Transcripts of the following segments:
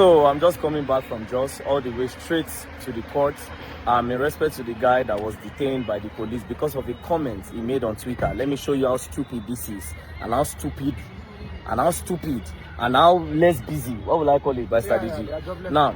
So I'm just coming back from Jos all the way straight to the court. In respect to the guy that was detained by the police because of a comment he made on Twitter. Let me show you how stupid this is, and how stupid and how less busy. What will I call it by strategy? Now,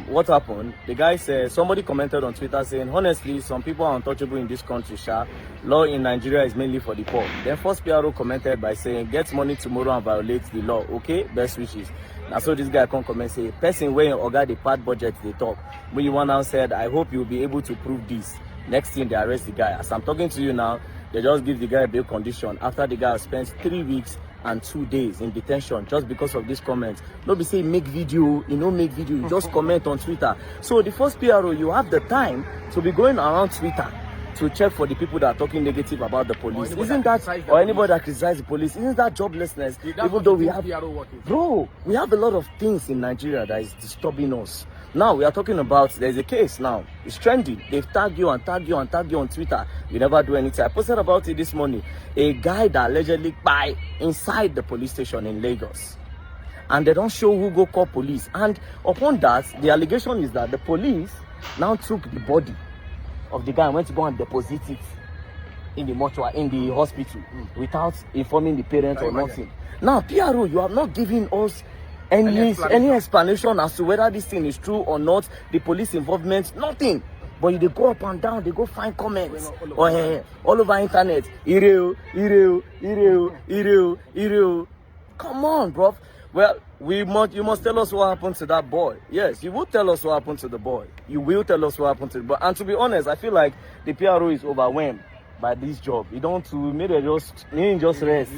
what happened? The guy said, somebody commented on Twitter saying, honestly, some people are untouchable in this country, Sha. Law in Nigeria is mainly for the poor. Then first PRO commented by saying, get money tomorrow and violate the law. Okay, best wishes. Now, so this guy come comment say, person where you got the part budget they talk. When you one now said, I hope you'll be able to prove this. Next thing, they arrest the guy. As I'm talking to you now, they just give the guy a bail condition after the guy spent 3 weeks and 2 days in detention just because of this comment. Nobody say make video, make video, you just comment on Twitter. So the first PRO, you have the time to be going around Twitter to check for the people that are talking negative about the police. Isn't that, or anybody that criticizes the police, isn't that joblessness? Even though we have, bro, we have a lot of things in Nigeria that is disturbing us. Now we are talking about, there's a case now, it's trending. They've tagged you and tagged you and tagged you on Twitter. You never do anything. I posted about it this morning. A guy that allegedly died inside the police station in Lagos. And they don't show who go call police. And upon that, the allegation is that the police now took the body of the guy and went to go and deposit it in the mortuary, in the hospital, without informing the parents or nothing. Now, PRO, you have not given us any explanation as to whether this thing is true or not, the police involvement, nothing. But they go up and down, they go find comments all over internet. Ireo. Come on, bro. Well, you must tell us what happened to that boy. Yes, you will tell us what happened to the boy. You will tell us what happened to the boy. And to be honest, I feel like the PRO is overwhelmed by this job. You don't maybe just rest.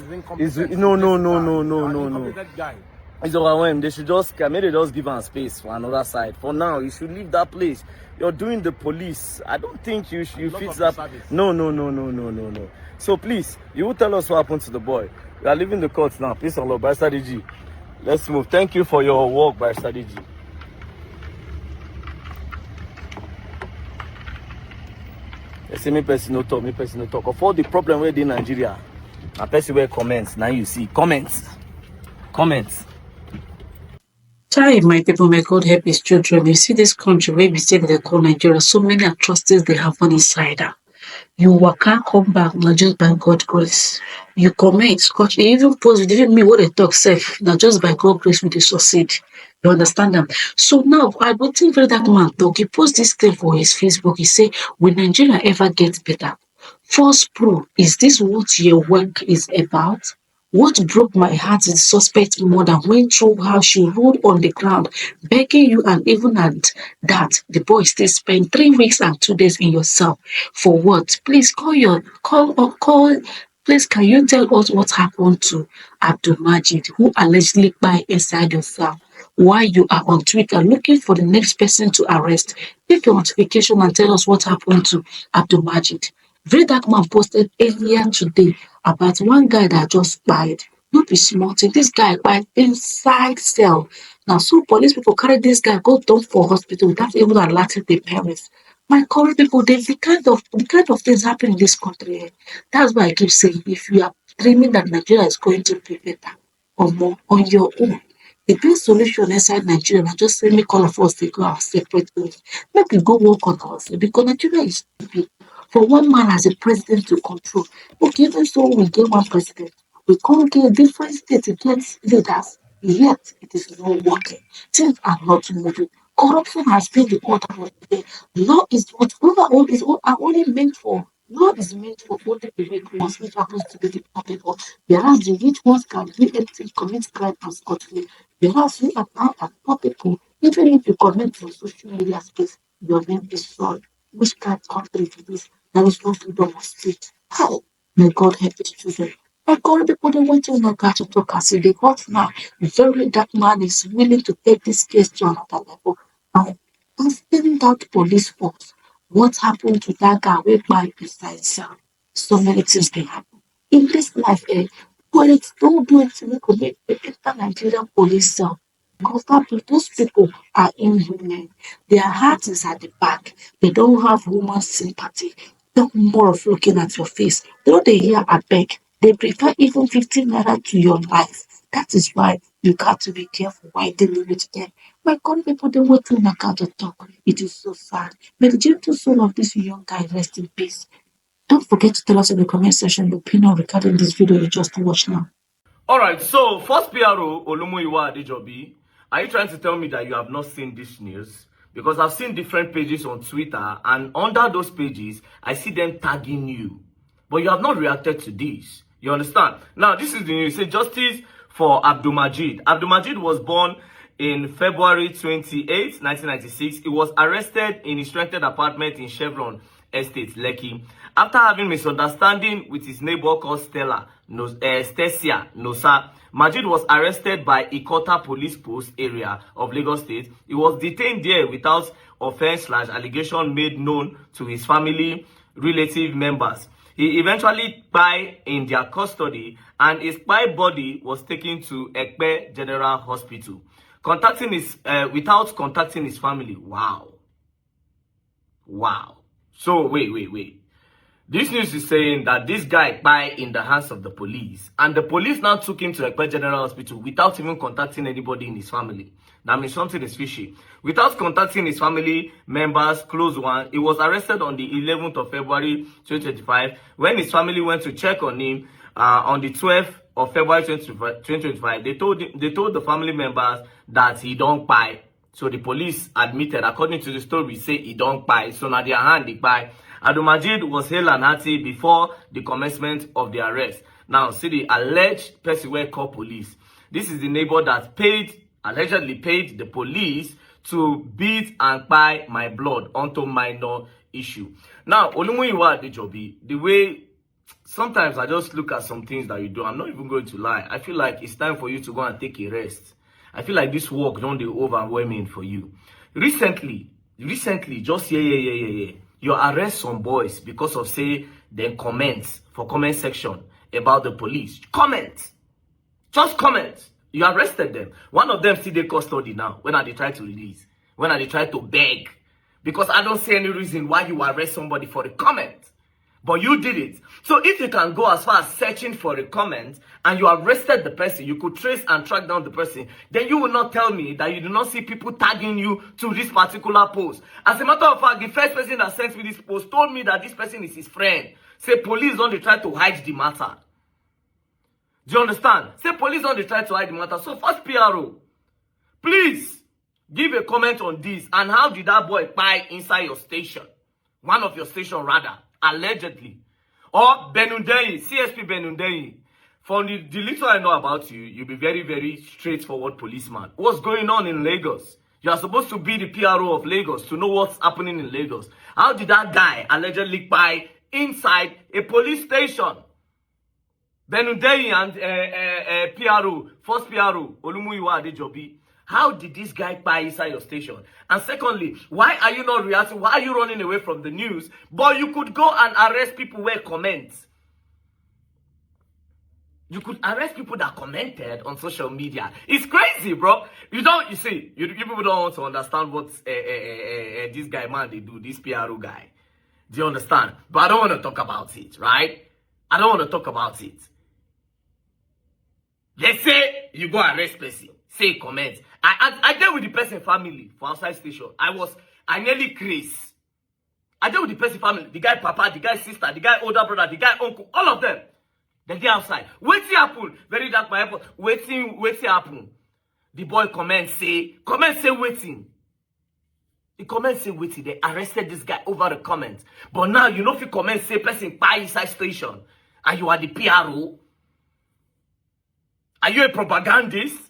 No. It's overwhelmed. They should just give him space for another side. For now, you should leave that place. You're doing the police. I don't think you fit that. No. So please, you will tell us what happened to the boy. We are leaving the court now. Peace and love. By strategy. Let's move. Thank you for your work, by strategy. They say me person no talk. Of all the problem with in Nigeria, a person where comments. Now you see comments. Hi, my people, may God help his children. You see this country where we say they call Nigeria, so many atrocities they have on inside her. You can't come back, not just by God's grace. You comment, scotch, they even post, even me what they talk safe, not just by God's grace we dey succeed. You understand them? So now, I don't think that man talk. He post this thing for his Facebook. He say, will Nigeria ever get better? First proof, is this what your work is about? What broke my heart is the suspect mother went through how she rolled on the ground, begging you, and even at that, the boy still spent 3 weeks and 2 days in your cell. For what? Please call. Please, can you tell us what happened to Abdul Majid, who allegedly died inside your cell? Why you are on Twitter looking for the next person to arrest? Take your notification and tell us what happened to Abdul Majid. VERYDARKMAN posted earlier today about one guy that just died. Not be small thing. This guy died inside cell. Now, so police people carry this guy go down for hospital without even alerting the parents. My current people, there's the kind of things happen in this country. That's why I keep saying, if you are dreaming that Nigeria is going to be better or more on your own, the best solution inside Nigeria na just say make all of us dey go our separate ways. Make we go work on ourselves because Nigeria is stupid. For one man as a president to control. Okay, even so we get one president, we can't get different states against leaders, yet it is not working. Things are not moving. Corruption has been the order of the day. Law is what overall is all are only meant for. Law is meant for only the rich ones, which happens to be the poor people. Whereas the rich ones can do anything, commit crime and scot-free. Whereas we are poor people, even if you comment on social media space, your name is sorry. Which kind of country is this? There is no freedom of speech. How? May God help his children. My God, people don't want to talk as if they got now. VERYDARKMAN is willing to take this case to another level. Now, considering that police force, what happened to that guy way by beside cell? So many things can happen. In this life, police don't do it to make the Nigerian police cell. Because those people are inhuman. Their heart is at the back. They don't have human sympathy. They're more of looking at your face. Though they hear a beg, they prefer even 15 naira to your life. That is why You got to be careful why dealing with them. My God, people don't wait till my God to talk. It is so sad. May the gentle soul of this young guy rest in peace. Don't forget to tell us in the comment section your opinion regarding this video you just watched now. All right, so first PRO Olumuyiwa Adejobi, are you trying to tell me that you have not seen this news? Because I've seen different pages on Twitter, and under those pages, I see them tagging you. But you have not reacted to this. You understand? Now, this is the news. Say justice for Abdul Majid. Abdul Majid was born in February 28, 1996. He was arrested in his rented apartment in Chevron Estate, Lekki, after having misunderstanding with his neighbor called Stacia Nosa. Majid was arrested by Ikota Police Post area of Lagos State. He was detained there without offense/allegation made known to his family, relative members. He eventually died in their custody, and his body was taken to Ekpe General Hospital, without contacting his family. Wow. So wait. This news is saying that this guy died in the hands of the police, and the police now took him to Ekpe General Hospital without even contacting anybody in his family. That means something is fishy. Without contacting his family members, close one, he was arrested on the 11th of February 2025. When his family went to check on him on the 12th of February 2025, they told the family members that he don't buy. So the police admitted, according to the story, say he don't buy. So now their hand he buy. Abdul Majid was hale and hearty before the commencement of the arrest. Now, see the alleged person where called police. This is the neighbor that allegedly paid the police to beat and buy my blood onto minor issue. Now, Olumuyiwa Adejobi, the way sometimes I just look at some things that you do, I'm not even going to lie. I feel like it's time for you to go and take a rest. I feel like this work don't be overwhelming for you. Recently, just you arrest some boys because of say them comments for comment section about the police. Just comment. You arrested them. One of them still in custody now. When are they try to release? When are they try to beg? Because I don't see any reason why you arrest somebody for a comment. But you did it. So if you can go as far as searching for a comment and you arrested the person, you could trace and track down the person, then you will not tell me that you do not see people tagging you to this particular post. As a matter of fact, the first person that sent me this post told me that this person is his friend. Say police don't try to hide the matter. Do you understand? Say police don't try to hide the matter. So first PRO, please give a comment on this. And how did that boy buy inside your station? One of your station rather. Allegedly. Or Benundeyi, CSP Benundeyi. From the little I know about you, you'll be very, very straightforward policeman. What's going on in Lagos? You are supposed to be the PRO of Lagos to know what's happening in Lagos. How did that guy allegedly buy inside a police station? Benundeyi and PRO, first PRO, Olumuyiwa Adejobi. How did this guy buy inside your station? And secondly, why are you not reacting? Why are you running away from the news? But you could go and arrest people where comments. You could arrest people that commented on social media. It's crazy, bro. You see, you people don't want to understand what this guy, man, they do, this PRO guy. Do you understand? But I don't want to talk about it, right? I don't want to talk about it. Let's say you go arrest person. Say comment. I dealt with the person family for outside station. I nearly crazy. I dealt with the person family. The guy papa, the guy sister, the guy older brother, the guy uncle, all of them. They get outside. Waiting happen. Very dark my airport. Waiting happen. The boy comment say waiting. The comment say waiting. They arrested this guy over the comment. But now you know if you comment say person buy inside station and you are the PRO. Are you a propagandist?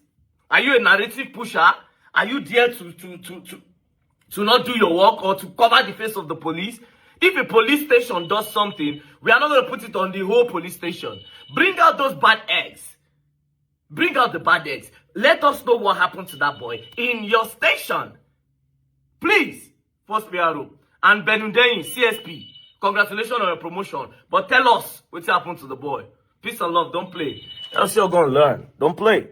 Are you a narrative pusher? Are you there to not do your work or to cover the face of the police? If a police station does something, we are not going to put it on the whole police station. Bring out those bad eggs. Bring out the bad eggs. Let us know what happened to that boy in your station. Please, first PRO. And Benundeyi, CSP, congratulations on your promotion. But tell us what happened to the boy. Peace and love, don't play. That's what you're going to learn. Don't play.